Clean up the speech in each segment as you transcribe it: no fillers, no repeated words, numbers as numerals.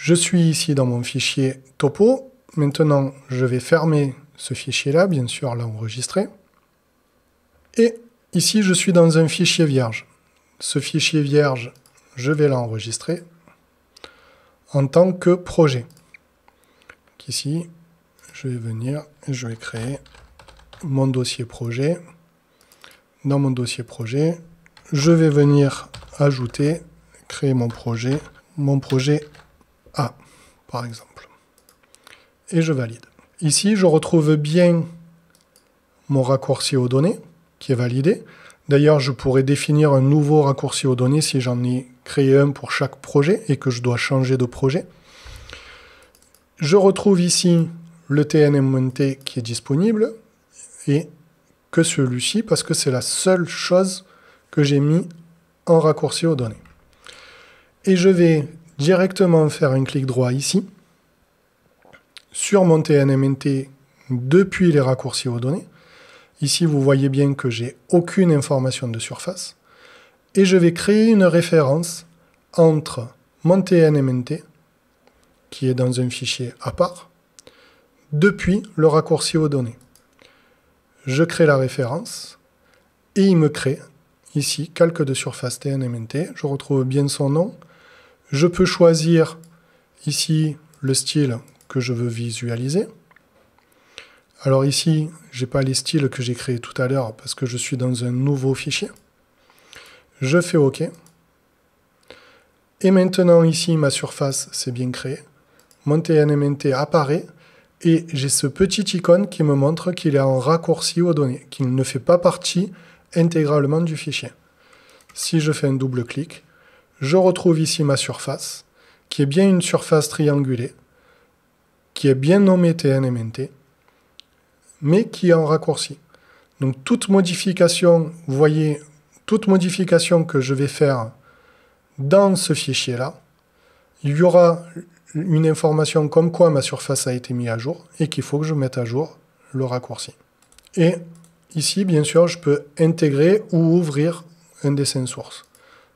Je suis ici dans mon fichier topo. Maintenant, je vais fermer ce fichier-là, bien sûr, l'enregistrer. Et ici, je suis dans un fichier vierge. Ce fichier vierge, je vais l'enregistrer en tant que projet. Donc ici, je vais venir et je vais créer mon dossier projet. Dans mon dossier projet, je vais venir ajouter, créer mon projet A, par exemple. Et je valide. Ici, je retrouve bien mon raccourci aux données, qui est validé. D'ailleurs, je pourrais définir un nouveau raccourci aux données si j'en ai créé un pour chaque projet et que je dois changer de projet. Je retrouve ici le TNMNT qui est disponible et que celui-ci, parce que c'est la seule chose que j'ai mis en raccourci aux données. Et je vais directement faire un clic droit ici, sur mon TNMNT depuis les raccourcis aux données. Ici, vous voyez bien que j'ai aucune information de surface. Et je vais créer une référence entre mon TNMNT, qui est dans un fichier à part, depuis le raccourci aux données. Je crée la référence, et il me crée, ici, calque de surface TNMNT. Je retrouve bien son nom. Je peux choisir, ici, le style que je veux visualiser. Alors ici, je n'ai pas les styles que j'ai créés tout à l'heure parce que je suis dans un nouveau fichier. Je fais OK. Et maintenant, ici, ma surface, c'est bien créé. Mon TNMNT apparaît et j'ai ce petit icône qui me montre qu'il est en raccourci aux données, qu'il ne fait pas partie intégralement du fichier. Si je fais un double clic, je retrouve ici ma surface, qui est bien une surface triangulée, qui est bien nommée TNMNT, mais qui est en raccourci. Donc toute modification, vous voyez, toute modification que je vais faire dans ce fichier-là, il y aura une information comme quoi ma surface a été mise à jour et qu'il faut que je mette à jour le raccourci. Et ici, bien sûr, je peux intégrer ou ouvrir un dessin source.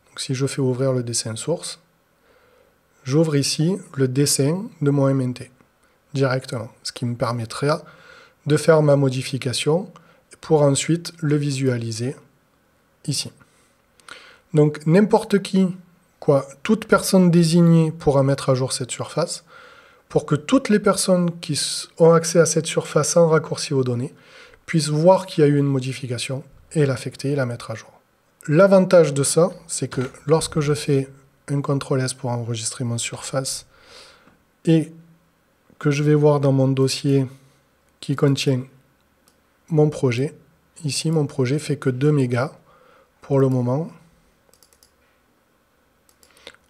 Donc si je fais ouvrir le dessin source, j'ouvre ici le dessin de mon MNT directement, ce qui me permettra de faire ma modification pour ensuite le visualiser ici. Donc n'importe qui, toute personne désignée pourra mettre à jour cette surface pour que toutes les personnes qui ont accès à cette surface en raccourci aux données puissent voir qu'il y a eu une modification et l'affecter et la mettre à jour. L'avantage de ça, c'est que lorsque je fais un CTRL-S pour enregistrer mon surface et que je vais voir dans mon dossier qui contient mon projet, ici mon projet fait que 2 mégas pour le moment,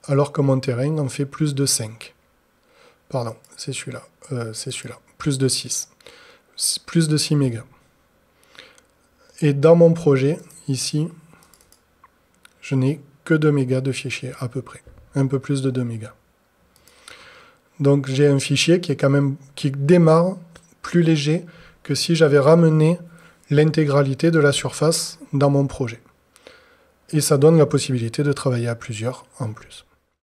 alors que mon terrain en fait plus de 5. Pardon, c'est celui-là, plus de 6. Plus de 6 mégas. Et dans mon projet, ici, je n'ai que 2 mégas de fichier, à peu près. Un peu plus de 2 mégas. Donc j'ai un fichier qui est quand même, qui démarre plus léger que si j'avais ramené l'intégralité de la surface dans mon projet. Et ça donne la possibilité de travailler à plusieurs en plus.